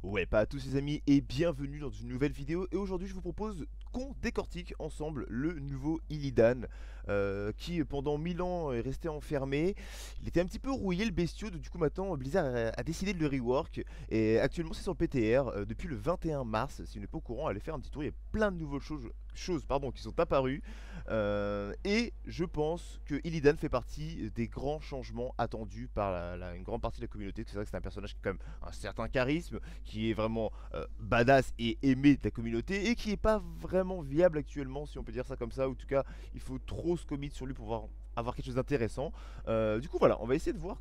Ouais, pas à tous les amis et bienvenue dans une nouvelle vidéo. Et aujourd'hui je vous propose qu'on décortique ensemble le nouveau Illidan qui pendant 1000 ans est resté enfermé. Il était un petit peu rouillé le bestiau, du coup maintenant Blizzard a décidé de le rework. Et actuellement c'est sur le PTR depuis le 21 mars. Si vous n'êtes pas au courant, allez faire un petit tour, il y a plein de nouvelles choses qui sont apparues. Et je pense que Illidan fait partie des grands changements attendus par une grande partie de la communauté. C'est vrai que c'est un personnage qui a quand même un certain charisme, qui est vraiment badass et aimé de la communauté et qui n'est pas vraiment viable actuellement, si on peut dire ça comme ça. Ou en tout cas, il faut trop se commit sur lui pour pouvoir avoir quelque chose d'intéressant. Du coup voilà, on va essayer de voir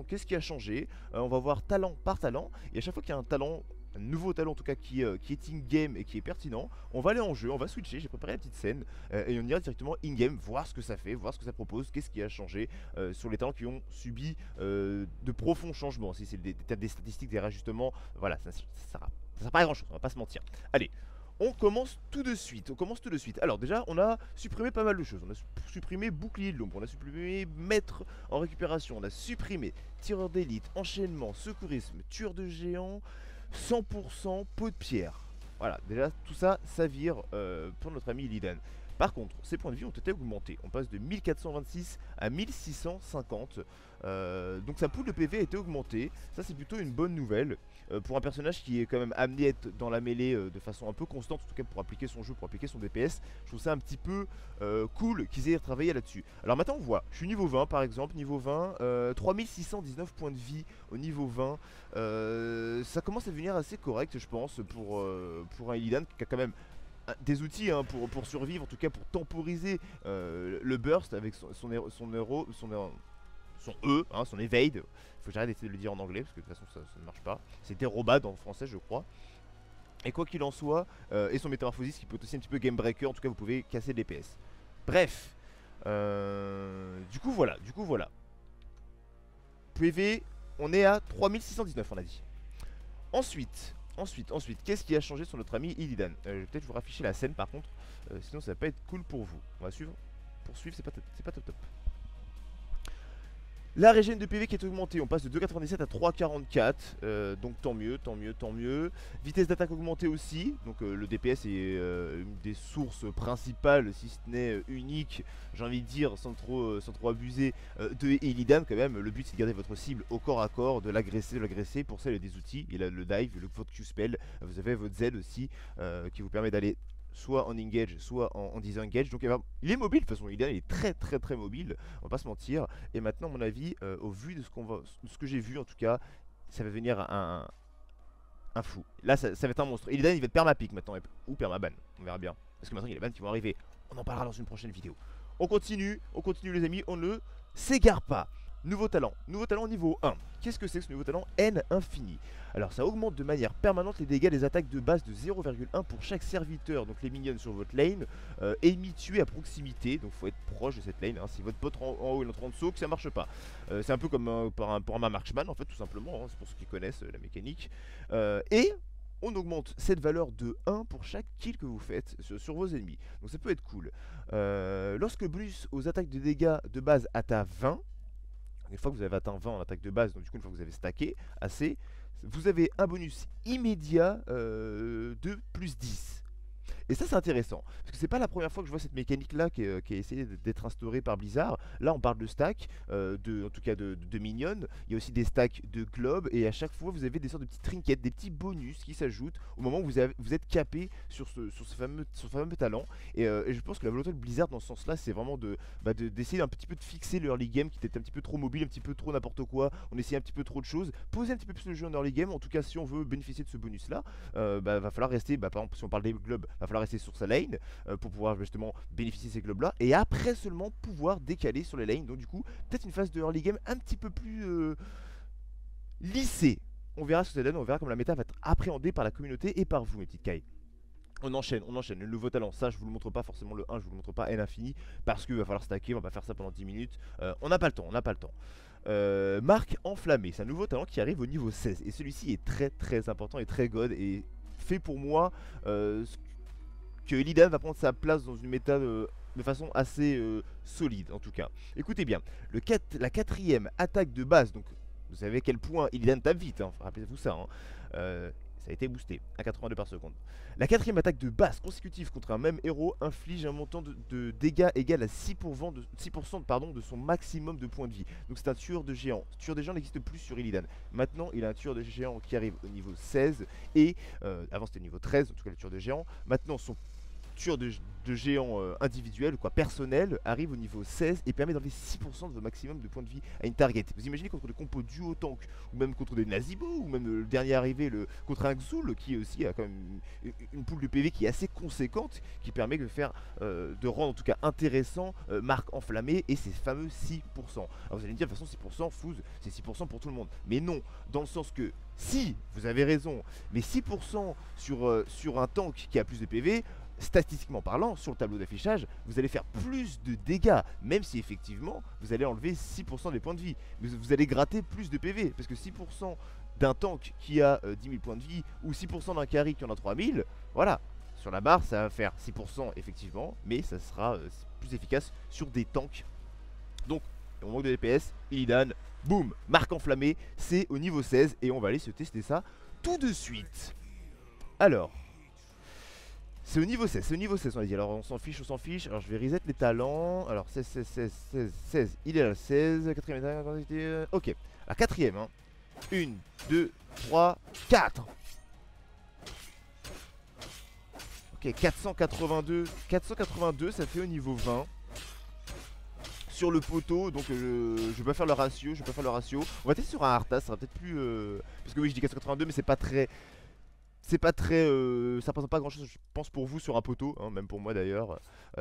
qu'est-ce qui a changé. On va voir talent par talent, et à chaque fois qu'il y a un nouveau talent en tout cas qui est in-game et qui est pertinent, on va aller en jeu, on va switcher, j'ai préparé la petite scène et on ira directement in-game, voir ce que ça fait, voir ce que ça propose, qu'est-ce qui a changé sur les talents qui ont subi de profonds changements. Si c'est des statistiques, des réajustements, voilà, ça sert pas à grand chose, on va pas se mentir. Allez, on commence tout de suite. Alors déjà, on a supprimé pas mal de choses. On a supprimé bouclier de l'ombre, on a supprimé maître en récupération, on a supprimé tireur d'élite, enchaînement, secourisme, tueur de géants, 100% peau de pierre. Voilà, déjà tout ça, ça vire pour notre ami Illidan. Par contre, ses points de vie ont été augmentés. On passe de 1426 à 1650. Donc sa pool de PV a été augmentée. Ça, c'est plutôt une bonne nouvelle. Pour un personnage qui est quand même amené à être dans la mêlée de façon un peu constante, en tout cas pour appliquer son jeu, pour appliquer son DPS, je trouve ça un petit peu cool qu'ils aient travaillé là-dessus. Alors maintenant, on voit, je suis niveau 20 par exemple, niveau 20, 3619 points de vie au niveau 20. Ça commence à devenir assez correct, je pense, pour un Illidan qui a quand même des outils pour survivre, en tout cas pour temporiser le burst avec son E, hein, son evade. Faut que j'arrête d'essayer de le dire en anglais parce que de toute façon ça ne marche pas. C'était Robad en français, je crois. Et quoi qu'il en soit, et son métamorphosis qui peut être aussi un petit peu game breaker, en tout cas vous pouvez casser des DPS. Bref, du coup voilà. PV, on est à 3619 on a dit. Ensuite, qu'est-ce qui a changé sur notre ami Illidan? Je vais peut-être vous rafficher la scène par contre, sinon ça va pas être cool pour vous. On va suivre. Poursuivre, c'est pas top top. La régène de PV qui est augmentée, on passe de 2,97 à 3,44, donc tant mieux, tant mieux, tant mieux. Vitesse d'attaque augmentée aussi, donc le DPS est une des sources principales, si ce n'est unique, j'ai envie de dire, sans trop abuser, de Illidan quand même. Le but c'est de garder votre cible au corps à corps, de l'agresser, pour ça il y a des outils, il a le dive, votre Q-spell, vous avez votre Z aussi, qui vous permet d'aller soit en engage, soit en disengage. Donc il est mobile de toute façon, il est très très très mobile, on va pas se mentir. Et maintenant, à mon avis, au vu de ce que j'ai vu en tout cas, ça va venir un fou. Là, ça va être un monstre. Illidan, il va être permapic maintenant, ou permaban, on verra bien. Parce que maintenant, il y a les bans qui vont arriver. On en parlera dans une prochaine vidéo. On continue les amis, on ne s'égare pas. Nouveau talent niveau 1. Qu'est-ce que c'est que ce nouveau talent? N infini. Alors ça augmente de manière permanente les dégâts des attaques de base de 0,1 pour chaque serviteur, donc les minions sur votre lane, ennemis tués à proximité, donc il faut être proche de cette lane, hein. Si votre pote en haut est en train de saut, que ça marche pas. C'est un peu comme pour un marksman en fait, tout simplement, hein. C'est pour ceux qui connaissent la mécanique. Et on augmente cette valeur de 1 pour chaque kill que vous faites sur vos ennemis, donc ça peut être cool. Lorsque bonus aux attaques de dégâts de base atteint 20, une fois que vous avez atteint 20 en attaque de base, donc du coup une fois que vous avez stacké assez, vous avez un bonus immédiat de plus 10. Et ça c'est intéressant, parce que c'est pas la première fois que je vois cette mécanique là qui est essayée d'être instaurée par Blizzard. Là on parle de stack, en tout cas de minions, il y a aussi des stacks de globes, et à chaque fois vous avez des sortes de petits trinkets, des petits bonus qui s'ajoutent au moment où vous êtes capé sur ce fameux talent. Et je pense que la volonté de Blizzard dans ce sens là, c'est vraiment d'essayer un petit peu de fixer le early game qui était un petit peu trop mobile, un petit peu trop n'importe quoi, on essayait un petit peu trop de choses, poser un petit peu plus le jeu en early game, en tout cas si on veut bénéficier de ce bonus là, va falloir rester, par exemple si on parle des globes, va falloir rester sur sa lane pour pouvoir justement bénéficier de ces globes là, et après seulement pouvoir décaler sur les lanes. Donc du coup peut-être une phase de early game un petit peu plus lissée. On verra ce que ça donne, on verra comment la méta va être appréhendée par la communauté et par vous mes petites cailles. On enchaîne, le nouveau talent, ça je vous le montre pas forcément le 1, je vous le montre pas N infini, parce qu'il va falloir stacker, on va pas faire ça pendant 10 minutes, on n'a pas le temps. Marque enflammée, c'est un nouveau talent qui arrive au niveau 16, et celui-ci est très très important et très god, et fait pour moi que Illidan va prendre sa place dans une méta de façon assez solide en tout cas. Écoutez bien, la quatrième attaque de base, donc vous savez à quel point Illidan tape vite, hein, rappelez-vous ça, hein. Ça a été boosté à 82 par seconde. La quatrième attaque de base consécutive contre un même héros inflige un montant de dégâts égal à 6% pardon, de son maximum de points de vie. Donc c'est un tueur de géants. Ce tueur de géants n'existe plus sur Illidan. Maintenant il a un tueur de géants qui arrive au niveau 16 et avant c'était niveau 13 en tout cas le tueur de géants. Maintenant son tueur de géants individuel, quoi, personnel, arrive au niveau 16 et permet d'enlever 6% de votre maximum de points de vie à une target. Vous imaginez contre des compos duo tank, ou même contre des Nazibo, ou même le dernier arrivé contre un Xul, qui aussi a quand même une pool de PV qui est assez conséquente, qui permet de rendre en tout cas intéressant Marc enflammé et ses fameux 6%. Alors vous allez me dire, de toute façon 6%, Fouz, c'est 6% pour tout le monde. Mais non, dans le sens que, si, vous avez raison, mais 6% sur un tank qui a plus de PV, statistiquement parlant, sur le tableau d'affichage, vous allez faire plus de dégâts, même si effectivement vous allez enlever 6% des points de vie. Mais vous allez gratter plus de PV, parce que 6% d'un tank qui a 10 000 points de vie, ou 6% d'un carry qui en a 3000, voilà, sur la barre ça va faire 6% effectivement, mais ça sera plus efficace sur des tanks. Donc, on manque de DPS, Illidan, boum, marque enflammée, c'est au niveau 16, et on va aller se tester ça tout de suite. Alors... c'est au niveau 16, c'est au niveau 16 on a dit, alors on s'en fiche, alors je vais reset les talents, alors 16, il est à 16, quatrième état, ok, la quatrième, hein. 1, 2, 3, 4. Ok, 482, ça fait au niveau 20. Sur le poteau, donc je vais pas faire le ratio, on va tester sur un Arthas, ça sera peut-être plus, parce que oui je dis 482 mais c'est pas très... ça représente pas grand chose je pense pour vous sur un poteau, hein, même pour moi d'ailleurs.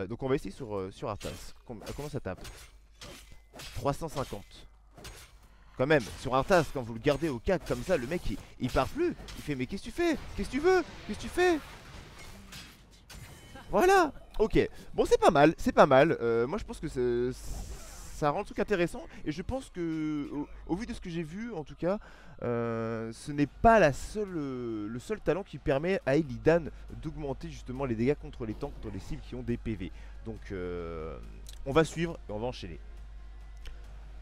Donc on va essayer sur Arthas. Comment ça tape? 350. Quand même, sur Arthas, quand vous le gardez au CAC comme ça, le mec il part plus. Il fait mais qu'est-ce que tu fais? Qu'est-ce que tu veux? Qu'est-ce que tu fais? Voilà. Ok, bon c'est pas mal, moi je pense que ça rend le truc intéressant. Et je pense que au vu de ce que j'ai vu en tout cas, ce n'est pas le seul talent qui permet à Illidan d'augmenter justement les dégâts contre les tanks, contre les cibles qui ont des PV. Donc on va suivre et on va enchaîner.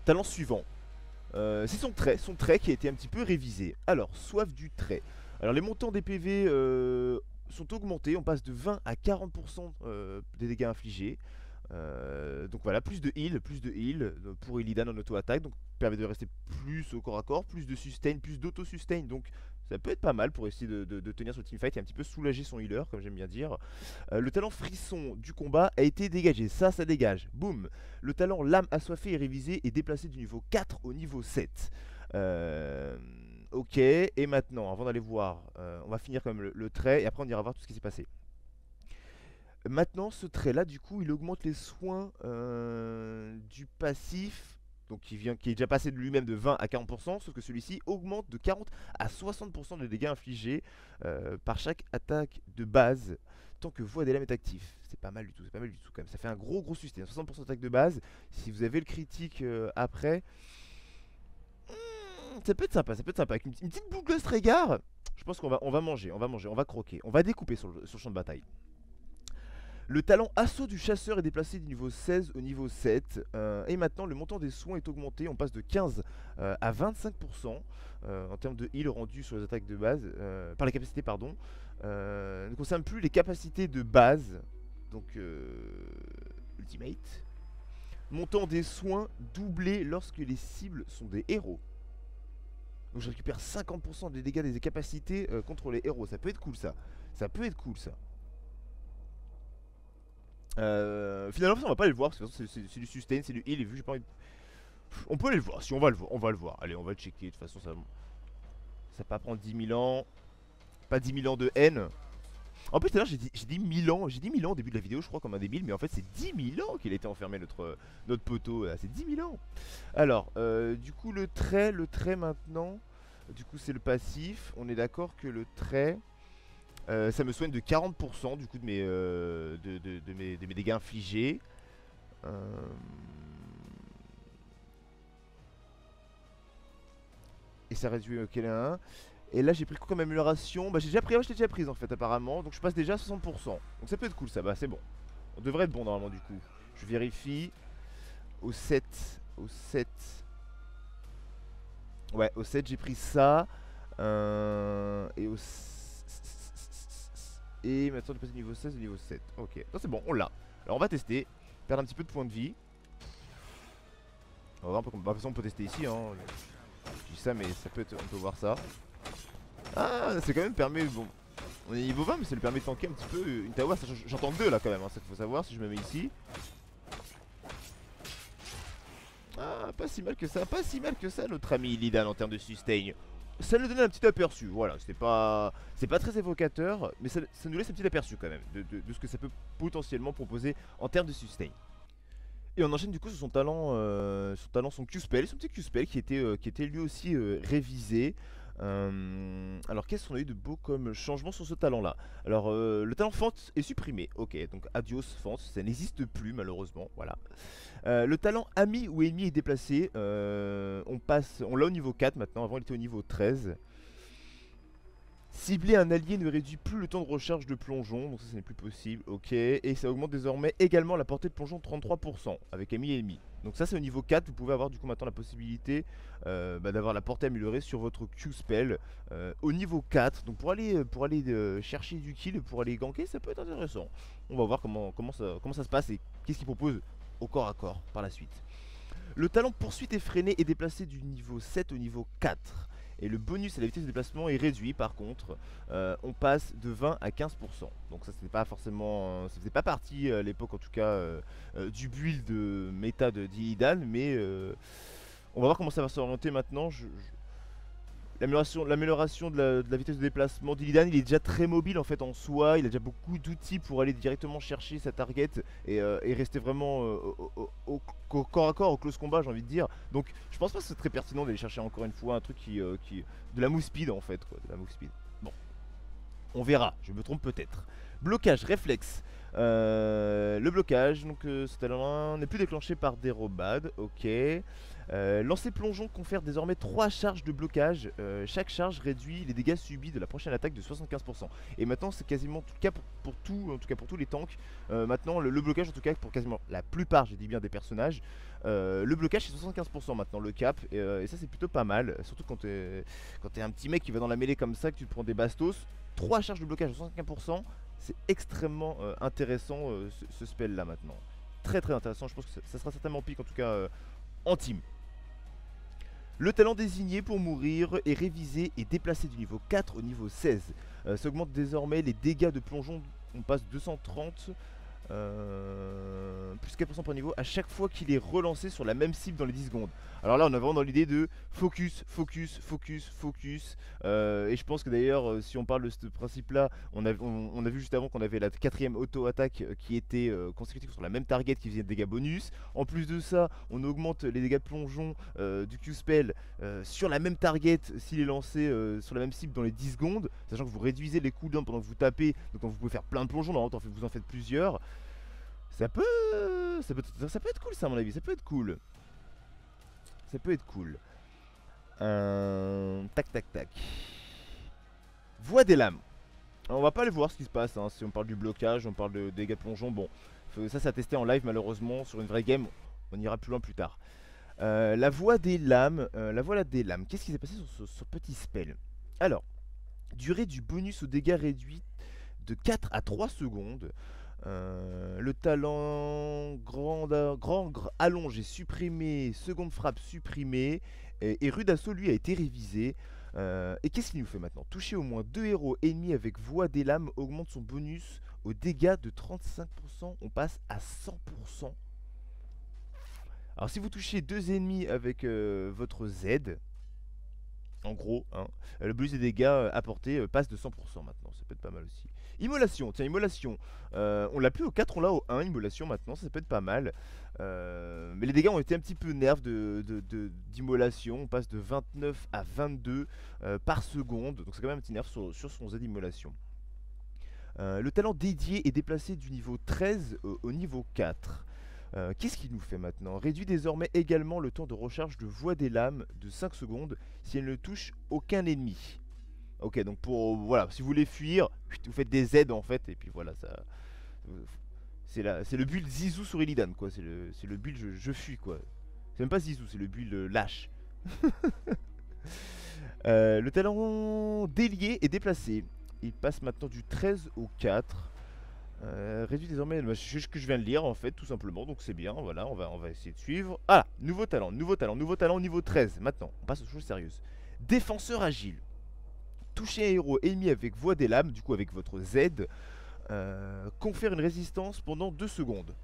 Talent suivant, c'est son trait qui a été un petit peu révisé. Alors, soif du trait. Alors les montants des PV sont augmentés, on passe de 20 à 40% des dégâts infligés. Donc voilà, plus de heal pour Illidan en auto-attaque, donc permet de rester plus au corps à corps, plus de sustain, plus d'auto-sustain, donc ça peut être pas mal pour essayer de tenir sur le teamfight et un petit peu soulager son healer, comme j'aime bien dire. Le talent frisson du combat a été dégagé, ça dégage, boum. Le talent lame assoiffée est révisé et déplacé du niveau 4 au niveau 7. Ok, et maintenant, avant d'aller voir, on va finir quand même le trait et après on ira voir tout ce qui s'est passé. Maintenant, ce trait là, du coup, il augmente les soins du passif, donc qui est déjà passé de lui-même de 20 à 40%, sauf que celui-ci augmente de 40 à 60% des dégâts infligés par chaque attaque de base, tant que Voix des Lames est actif. C'est pas mal du tout, quand même. Ça fait un gros sustain, 60% d'attaque de base. Si vous avez le critique après, ça peut être sympa, avec une petite boucle de Strégard. Je pense qu'on va manger, on va croquer, on va découper sur le champ de bataille. Le talent assaut du chasseur est déplacé du niveau 16 au niveau 7. Et maintenant, le montant des soins est augmenté. On passe de 15 à 25% en termes de heal rendu sur les attaques de base. Par les capacités, pardon. Ne concerne plus les capacités de base. Donc, Ultimate. Montant des soins doublé lorsque les cibles sont des héros. Donc, je récupère 50% des dégâts des capacités contre les héros. Ça peut être cool, ça. Finalement on va pas aller le voir parce que c'est du sustain, c'est du heal et vu que j'ai pas envie de... On peut aller le voir, si on va le voir, allez on va le checker, de toute façon ça va pas prendre 10 000 ans. Pas 10 000 ans de haine. En plus tout à l'heure j'ai dit 1000 ans, au début de la vidéo je crois comme un débile, mais en fait c'est 10 000 ans qu'il a été enfermé notre poteau, c'est 10 000 ans. Alors du coup le trait maintenant, du coup c'est le passif, on est d'accord que le trait... ça me soigne de 40% du coup de mes dégâts infligés. Et ça réduit quel est 1. Et là j'ai pris le coup comme amélioration. Bah j'ai déjà pris, je l'ai déjà prise en fait apparemment. Donc je passe déjà à 60%. Donc ça peut être cool ça, bah c'est bon. On devrait être bon normalement du coup. Je vérifie. Au 7. Ouais au 7 j'ai pris ça. Et au... Et maintenant de passer du niveau 16 au niveau 7. Ok, non c'est bon, on l'a. Alors on va tester, perdre un petit peu de points de vie. On va voir un peu comme... Bah, de toute façon on peut tester ici hein. Je dis ça mais ça peut être... on peut voir ça. Ah c'est quand même permet... Bon, on est niveau 20 mais ça lui permet de tanker un petit peu une tower. J'en tank 2 là quand même, hein. Ça qu'il faut savoir si je me mets ici. Ah pas si mal que ça, pas si mal que ça notre ami Illidan en termes de sustain. Ça nous donne un petit aperçu, voilà, c'est pas très évocateur, mais ça nous laisse un petit aperçu quand même de ce que ça peut potentiellement proposer en termes de sustain. Et on enchaîne du coup sur son Q-Spell, son petit Q-Spell qui était lui aussi révisé. Alors qu'est-ce qu'on a eu de beau comme changement sur ce talent là? Alors le talent Fente est supprimé, ok, donc adios Fente, ça n'existe plus malheureusement, voilà. Le talent ami ou ennemi est déplacé, on l'a au niveau 4 maintenant, avant il était au niveau 13. Cibler un allié ne réduit plus le temps de recharge de plongeon, donc ça n'est plus possible, ok. Et ça augmente désormais également la portée de plongeon de 33% avec ami et ennemi. Donc ça c'est au niveau 4, vous pouvez avoir du coup maintenant la possibilité d'avoir la portée améliorée sur votre Q-Spell au niveau 4. Donc pour aller chercher du kill, pour aller ganker, ça peut être intéressant. On va voir comment ça se passe et qu'est-ce qu'il propose au corps à corps par la suite. Le talent poursuite effrénée est déplacé du niveau 7 au niveau 4. Et le bonus à la vitesse de déplacement est réduit par contre. On passe de 20 à 15%. Donc ça c'était pas forcément... ça faisait pas partie à l'époque en tout cas du build méta de d'Illidan. Mais on va voir comment ça va s'orienter maintenant. L'amélioration de la vitesse de déplacement d'Illidan, il est déjà très mobile en fait en soi, il a déjà beaucoup d'outils pour aller directement chercher sa target et rester vraiment au corps à corps, au close combat j'ai envie de dire. Donc je pense pas que c'est très pertinent d'aller chercher encore une fois un truc qui de la move speed en fait quoi, de la move speed. Bon, on verra, je me trompe peut-être. Blocage, réflexe. Le blocage, donc ce talent n'est plus déclenché par dérobade, ok. Lancer plongeon confère désormais 3 charges de blocage. Chaque charge réduit les dégâts subis de la prochaine attaque de 75%. Et maintenant c'est quasiment tout le cas pour tout, en tout cas pour tous les tanks. Maintenant le blocage en tout cas pour quasiment la plupart, je dis bien des personnages. Le blocage c'est 75% maintenant le cap et ça c'est plutôt pas mal. Surtout quand t'es un petit mec qui va dans la mêlée comme ça, que tu te prends des bastos. 3 charges de blocage à 65%, c'est extrêmement intéressant ce spell là maintenant. Très très intéressant, je pense que ça sera certainement pique en tout cas en team. Le talent désigné pour mourir est révisé et déplacé du niveau 4 au niveau 16. Ça augmente désormais les dégâts de plongeon, on passe 230 plus 4% par niveau à chaque fois qu'il est relancé sur la même cible dans les 10 secondes. Alors là on a vraiment dans l'idée de focus, focus, focus, focus et je pense que d'ailleurs si on parle de ce principe là, on a vu juste avant qu'on avait la 4ème auto-attaque qui était consécutive sur la même target qui faisait des dégâts bonus. En plus de ça on augmente les dégâts de plongeon du Q-Spell sur la même target s'il est lancé sur la même cible dans les 10 secondes, sachant que vous réduisez les cooldowns pendant que vous tapez, donc vous pouvez faire plein de plongeons, normalement vous en faites plusieurs. Ça peut être cool ça à mon avis, ça peut être cool. Ça peut être cool. Tac tac tac. Voix des lames. Alors, on va pas aller voir ce qui se passe hein. Si on parle du blocage, on parle de dégâts de plongeon. Bon, ça à tester en live malheureusement. Sur une vraie game, on ira plus loin plus tard. La voix des lames. Qu'est-ce qui s'est passé sur ce petit spell? Alors, durée du bonus aux dégâts réduit de 4 à 3 secondes. Le talent grand allonge est supprimé, seconde frappe supprimée et rude assaut lui a été révisé. Et qu'est-ce qu'il nous fait maintenant? Toucher au moins 2 héros ennemis avec voix des lames augmente son bonus aux dégâts de 35%, on passe à 100%. Alors si vous touchez 2 ennemis avec votre Z, en gros, hein, le bonus des dégâts apportés passe de 100% maintenant, ça peut être pas mal aussi. Immolation, tiens, immolation. On l'a plus au 4, on l'a au 1, immolation maintenant, ça peut être pas mal. Mais les dégâts ont été un petit peu nerfs d'immolation. On passe de 29 à 22 par seconde, donc c'est quand même un petit nerf sur son Z d'immolation. Le talent dédié est déplacé du niveau 13 au niveau 4. Qu'est-ce qu'il nous fait maintenant? Réduit désormais également le temps de recharge de voix des lames de 5 secondes si elle ne touche aucun ennemi. Ok, donc voilà, si vous voulez fuir, vous faites des Z en fait, et puis voilà, ça... C'est le build Zizou sur Illidan, quoi, c'est le build je fuis, quoi. C'est même pas Zizou, c'est le build lâche. Le talent délié est déplacé. Il passe maintenant du 13 au 4. Réduit désormais, c'est ce que je viens de lire en fait, tout simplement, donc c'est bien, voilà, on va essayer de suivre. Ah, nouveau talent, nouveau talent, nouveau talent niveau 13. Maintenant, on passe aux choses sérieuses. Défenseur agile. Touchez un héros ennemi avec voix des lames, du coup avec votre Z. Confère une résistance pendant 2 secondes.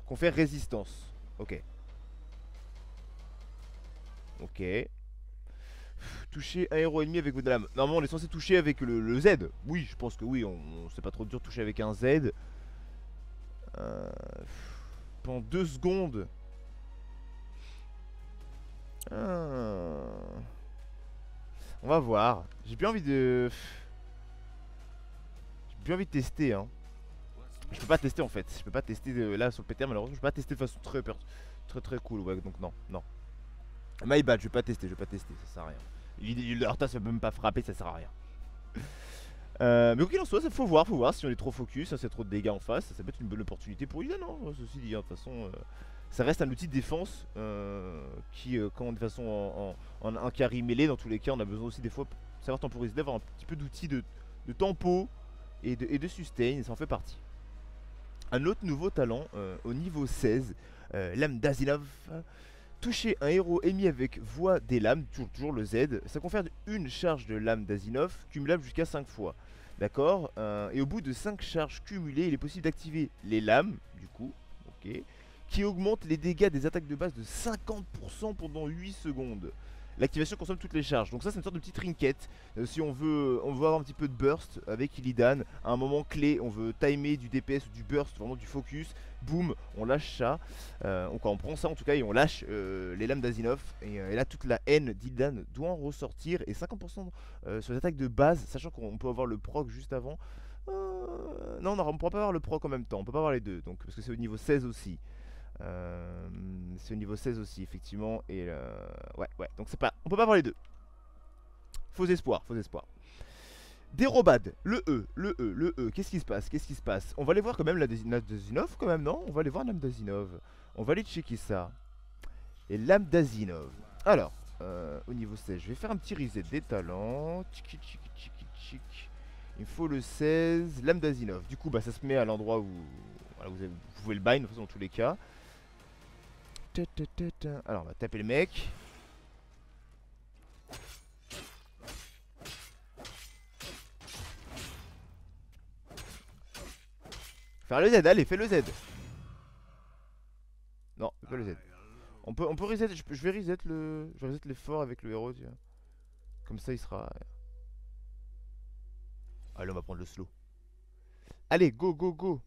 Confère résistance. Ok. Ok. Toucher un héros ennemi avec votre lame. Normalement, on est censé toucher avec le Z. Oui, je pense que oui. C'est pas trop dur de toucher avec un Z. Pendant 2 secondes. On va voir. J'ai bien envie de. J'ai bien envie de tester. Hein. Je peux pas tester en fait. Je peux pas tester là sur le PTR malheureusement. Je peux pas tester de façon très cool. Ouais, donc non, non. My bad, je vais pas tester, ça sert à rien. L'Arta ça peut même pas frapper, ça sert à rien. Mais quoi qu'il en soit, il faut voir si on est trop focus, si c'est trop de dégâts en face, ça peut être une bonne opportunité pour Illidan, non ceci dit, hein, de toute façon, ça reste un outil de défense qui, quand de façon en un carry mêlé, dans tous les cas, on a besoin aussi des fois, savoir temporiser, d'avoir un petit peu d'outils de tempo et de sustain, ça en fait partie. Un autre nouveau talent au niveau 16, l'âme d'Azinov. Toucher un héros ennemi avec voix des lames, toujours le Z, ça confère une charge de lame d'Azinov, cumulable jusqu'à 5 fois. D'accord. Et au bout de 5 charges cumulées, il est possible d'activer les lames, du coup, ok, qui augmentent les dégâts des attaques de base de 50% pendant 8 secondes. L'activation consomme toutes les charges, donc ça c'est une sorte de petite trinket. Si on veut avoir un petit peu de burst avec Illidan, à un moment clé, on veut timer du DPS ou du burst, vraiment du focus, boum, on lâche ça. On prend ça en tout cas et on lâche les lames d'Azinov. Et là toute la haine d'Illidan doit en ressortir. Et 50% sur les attaques de base, sachant qu'on peut avoir le proc juste avant. Non, on ne pourra pas avoir le proc en même temps, on peut pas avoir les deux, donc, parce que c'est au niveau 16 aussi. C'est au niveau 16 aussi effectivement et ouais donc c'est pas, on peut pas avoir les deux. Faux espoir. Dérobade, le E, qu'est-ce qui se passe, on va aller voir quand même la d'Azinov quand même, non? On va aller voir l'âme d'Azinov, on va aller checker ça. Et l'âme d'Azinov, alors au niveau 16, je vais faire un petit reset des talents. Il me faut le 16, l'âme d'Azinov, du coup bah ça se met à l'endroit où voilà, vous pouvez le bind de toute façon dans tous les cas. Alors on va taper le mec. Faire le Z, allez, fais le Z. Non, fais pas le Z. On peut reset, je vais reset le. Je vais reset l'effort avec le héros, tu vois. Comme ça il sera. Allez, on va prendre le slow. Allez, go, go, go.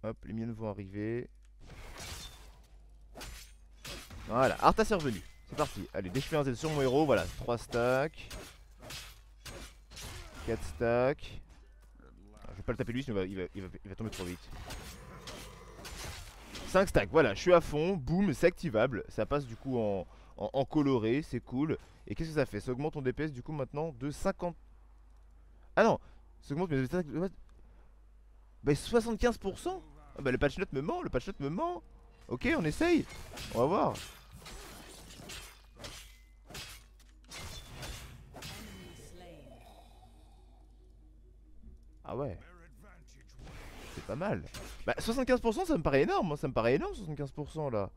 Hop, les miennes vont arriver. Voilà, Arthas est revenu. C'est parti. Allez, dès que je fais un Z sur mon héros, voilà. 3 stacks. 4 stacks. Je vais pas le taper lui, sinon il va tomber trop vite. 5 stacks, voilà, je suis à fond. Boum, c'est activable. Ça passe du coup en coloré, c'est cool. Et qu'est-ce que ça fait? Ça augmente ton DPS du coup maintenant de 50. Ah non, ça augmente mes attaques. Bah 75%. Ah bah le patch note me ment, Ok, on essaye. On va voir. Ah ouais. C'est pas mal. Bah 75% ça me paraît énorme, ça me paraît énorme 75% là.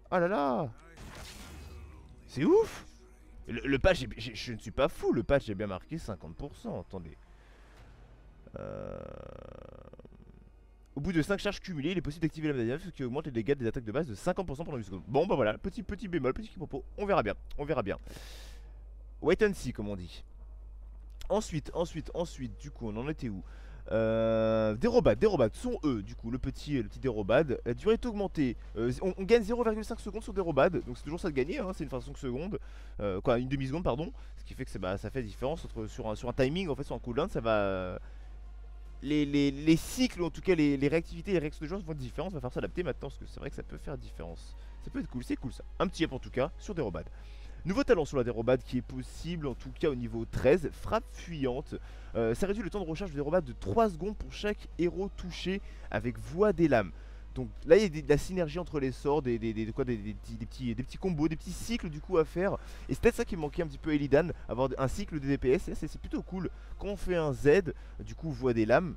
Ah là là. C'est ouf. Le patch, je ne suis pas fou, le patch est bien marqué 50%, attendez. Au bout de 5 charges cumulées, il est possible d'activer la manœuvre, ce qui augmente les dégâts des attaques de base de 50% pendant 8 secondes. Bon bah voilà, petit bémol, petit propos, on verra bien, Wait and see comme on dit. Ensuite, du coup, on en était où? Dérobade, son E, du coup, le petit dérobade. La durée est augmentée. On gagne 0,5 secondes sur dérobade, donc c'est toujours ça de gagner, hein, c'est une fraction de seconde. Une demi-seconde, pardon. Ce qui fait que ça fait la différence sur un timing, en fait, sur un cooldown, ça va. Les cycles, ou en tout cas les réactivités, les réactions de joueurs vont être différentes. On va faire s'adapter maintenant, parce que c'est vrai que ça peut faire la différence. Ça peut être cool, c'est cool ça. Un petit up en tout cas, sur dérobade. Nouveau talent sur la dérobade qui est possible, en tout cas au niveau 13, frappe fuyante. Ça réduit le temps de recharge de dérobade de 3 secondes pour chaque héros touché avec voix des lames. Donc là il y a de la synergie entre les sorts, des petits combos, des petits cycles du coup à faire. Et c'est peut-être ça qui manquait un petit peu à Illidan, avoir un cycle de DPS, et c'est plutôt cool. Quand on fait un Z, du coup voit des lames,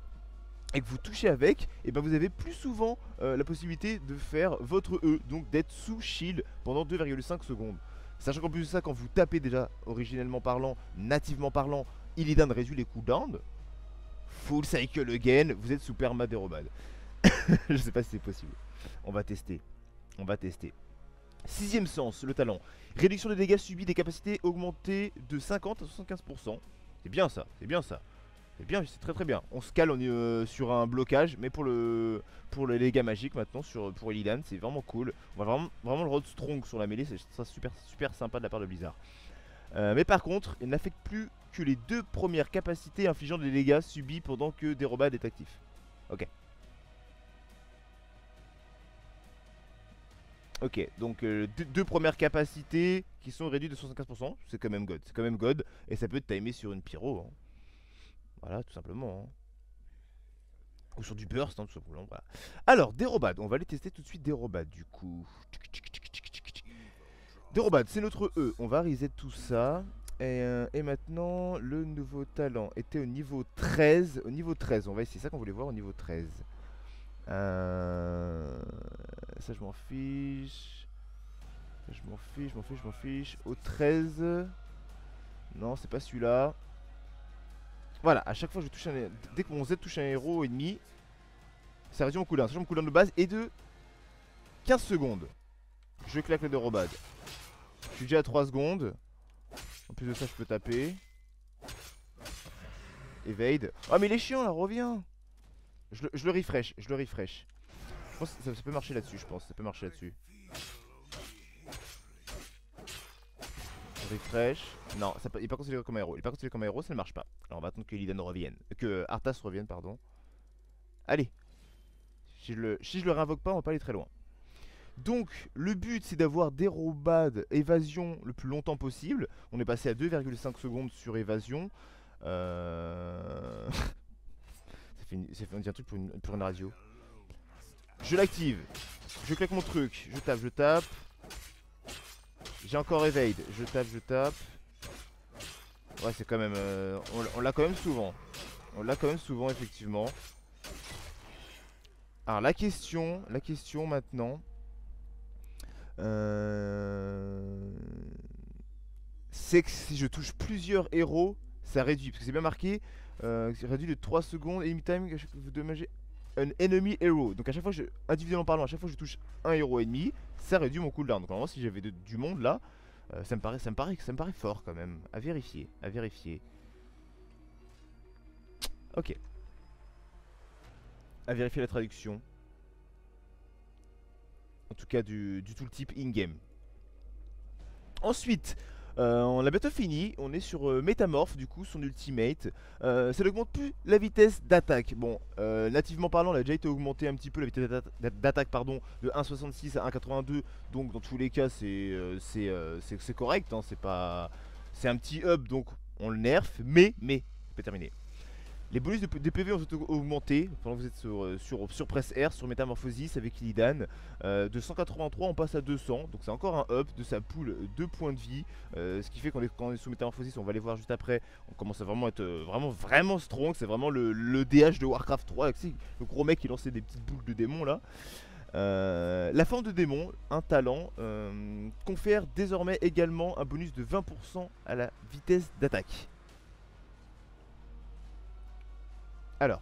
et que vous touchez avec, et ben vous avez plus souvent la possibilité de faire votre E, donc d'être sous shield pendant 2,5 secondes. Sachant qu'en plus de ça, quand vous tapez déjà, originellement parlant, nativement parlant, Illidan réduit les cooldowns. Full cycle again, vous êtes sous perma dérobade. Je sais pas si c'est possible. On va tester. On va tester. Sixième sens, le talent. Réduction des dégâts subis, des capacités augmentées de 50 à 75%. C'est bien ça, c'est bien ça. C'est bien, c'est très très bien. On se cale sur un blocage, mais pour les dégâts magiques maintenant, pour Illidan, c'est vraiment cool. On va vraiment le road strong sur la mêlée, c'est ça super, super sympa de la part de Blizzard. Mais par contre, il n'affecte plus que les 2 premières capacités infligeant des dégâts subis pendant que Dérobade est actif. Ok. Ok, donc 2 premières capacités qui sont réduites de 75%, c'est quand même God. C'est quand même God, et ça peut être timé sur une pyro. Hein. Voilà, tout simplement. Hein. Ou sur du burst, hein, tout simplement. Voilà. Alors, Dérobade, on va aller tester tout de suite Dérobade du coup. Dérobade, c'est notre E. On va reset tout ça. Et maintenant, le nouveau talent était au niveau 13. Au niveau 13, on va essayer ça qu'on voulait voir au niveau 13. Ça, je m'en fiche. Je m'en fiche. Au 13. Non, c'est pas celui-là. Voilà, à chaque fois que je touche dès que mon Z touche un héros ennemi, ça réduit mon cooldown. Sachant que mon cooldown de base est de 15 secondes. Je claque le Dérobade. Je suis déjà à 3 secondes. En plus de ça, je peux taper. Evade. Oh, mais il est chiant là, reviens. Je le refresh, Je pense que ça peut marcher là-dessus, ça peut marcher là-dessus. Refresh. Non, il n'est pas considéré comme un héros. Ça ne marche pas. Alors on va attendre que Illidan revienne. Que Arthas revienne, pardon. Allez. Si je le réinvoque pas, on va pas aller très loin. Donc, le but c'est d'avoir Dérobade, évasion le plus longtemps possible. On est passé à 2,5 secondes sur évasion. Ça fait un truc pour une radio. Je l'active. Je claque mon truc. Je tape. J'ai encore evade. Je tape. Ouais, c'est quand même. On l'a quand même souvent. Effectivement. Alors, la question maintenant. C'est que si je touche plusieurs héros, ça réduit. Parce que c'est bien marqué. Ça réduit de 3 secondes. Enemy time, vous dommagez un enemy hero. Donc à chaque fois, individuellement parlant, à chaque fois que je touche un héros ennemi, ça réduit mon cooldown. Donc normalement, si j'avais du monde là, ça me paraît fort quand même. À vérifier. Ok. À vérifier la traduction. En tout cas du tooltip in-game. Ensuite, on a bientôt fini. On est sur Métamorphe, du coup, son ultimate. Ça n'augmente plus la vitesse d'attaque. Bon, nativement parlant, elle a déjà été augmentée un petit peu, la vitesse d'attaque, pardon, de 1,66 à 1,82. Donc, dans tous les cas, c'est correct. Hein, c'est un petit up, donc on le nerf. Mais, c'est terminé. Les bonus de PV ont augmenté pendant que vous êtes sur Press R, sur Métamorphosis avec Illidan. De 183 on passe à 200, donc c'est encore un up de sa pool 2 points de vie. Ce qui fait quand on est sous Métamorphosis, on va aller voir juste après, on commence à vraiment être vraiment strong. C'est vraiment le DH de Warcraft 3, le gros mec qui lançait des petites boules de démons là. La forme de démon, un talent, confère désormais également un bonus de 20% à la vitesse d'attaque. Alors,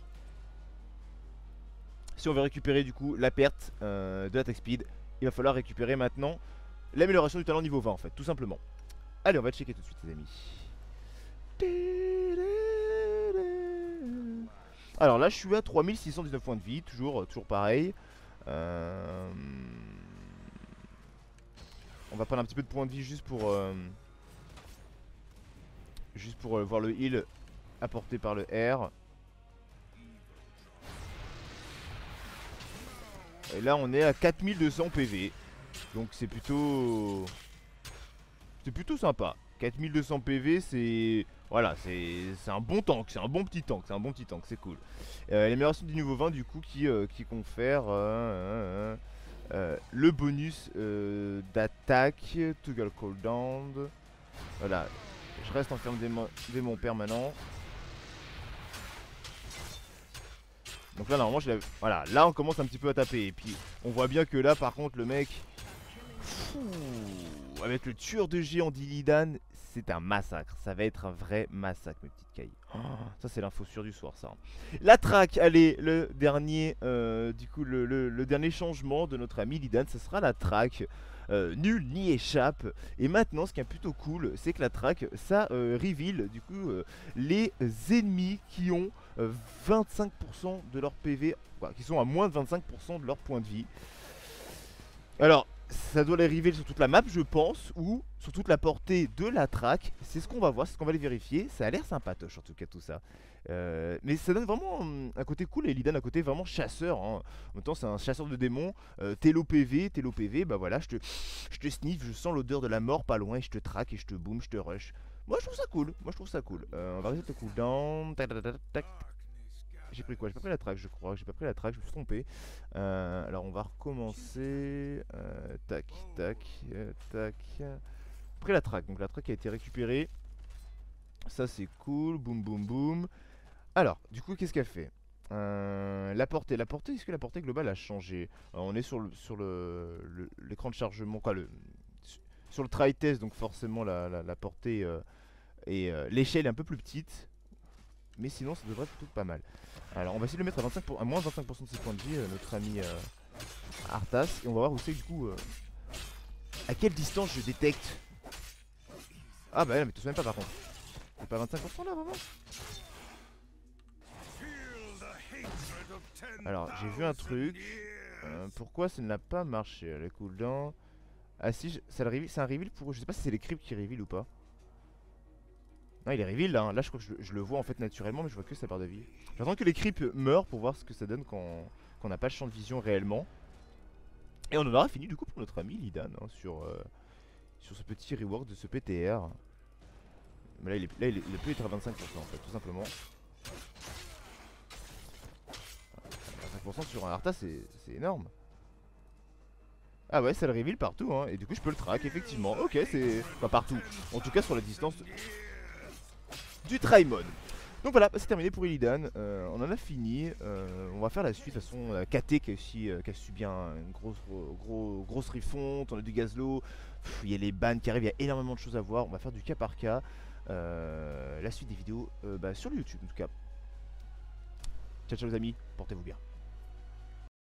si on veut récupérer du coup la perte de l'attaque speed, il va falloir récupérer maintenant l'amélioration du talent niveau 20 en fait, tout simplement. Allez, on va checker tout de suite les amis. Alors là, je suis à 3619 points de vie, toujours pareil. On va prendre un petit peu de points de vie juste pour voir le heal apporté par le R. Et là on est à 4200 PV. Donc c'est plutôt sympa. 4200 PV, c'est Voilà, c'est un bon tank, c'est un bon petit tank, c'est un bon petit tank, c'est cool. L'amélioration du niveau 20 du coup qui confère le bonus d'attaque, toggle cooldown. Voilà, je reste en ferme démon permanent. Donc là normalement voilà, là on commence un petit peu à taper. Et puis on voit bien que là par contre le mec, avec le tueur de géant d'Illidan, c'est un massacre. Ça va être un vrai massacre mes petites cailles. Oh, ça c'est l'info sûre du soir ça. La track, allez, le dernier du coup le dernier changement de notre ami Illidan, ce sera la track. Nul n'y échappe. Et maintenant ce qui est plutôt cool, c'est que la track ça reveal du coup les ennemis qui ont 25% de leur PV, qui sont à moins de 25% de leur point de vie. Alors ça doit les reveal sur toute la map je pense, ou sur toute la portée de la track. C'est ce qu'on va voir, c'est ce qu'on va aller vérifier. Ça a l'air sympatoche en tout cas tout ça. Mais ça donne vraiment un côté cool et Illidan un côté vraiment chasseur hein. En même temps c'est un chasseur de démons. Télo PV, bah voilà, je te sniff, je sens l'odeur de la mort pas loin et je te traque et je te boom, je te rush. Moi je trouve ça cool, on va reset le cooldown. Tac, tac, tac, tac. J'ai pris quoi? J'ai pas pris la track je crois, j'ai pas pris la track, je me suis trompé. Alors on va recommencer. Tac, tac, tac. Pris la track, donc la track a été récupérée. Ça c'est cool, boum boum boum. Alors, du coup qu'est-ce qu'elle fait? La portée, est-ce que la portée globale a changé? Alors, on est sur l'écran de chargement, quoi, sur le try test, donc forcément la portée et l'échelle est un peu plus petite. Mais sinon ça devrait être plutôt pas mal. Alors on va essayer de le mettre à moins 25% de ses points de vie, notre ami Arthas. Et on va voir où c'est du coup à quelle distance je détecte. Ah bah mais tu te souviens pas par contre. C'est pas 25% là vraiment? Alors j'ai vu un truc. Pourquoi ça n'a pas marché le cooldown? Ah si, c'est un reveal pour eux. Je sais pas si c'est les creeps qui reveal ou pas. Non il est reveal là, hein. Là je crois que je le vois en fait naturellement, mais je vois que sa barre de vie. J'attends que les creeps meurent pour voir ce que ça donne quand on n'a pas le champ de vision réellement. Et on en aura fini du coup pour notre ami Illidan hein, sur ce petit rework de ce PTR. Mais là il peut être à 25% en fait, tout simplement. 25% sur un Arthas c'est énorme. Ah ouais, ça le reveal partout hein, et du coup je peux le track effectivement. Ok, c'est pas partout, en tout cas sur la distance du try mode. Donc voilà, c'est terminé pour Illidan, on en a fini, on va faire la suite. De toute façon, KT qui a subi une grosse refonte, on a du Gazlo, il y a les bans qui arrivent, il y a énormément de choses à voir, on va faire du cas par cas, la suite des vidéos sur le YouTube en tout cas. Ciao ciao les amis, portez-vous bien.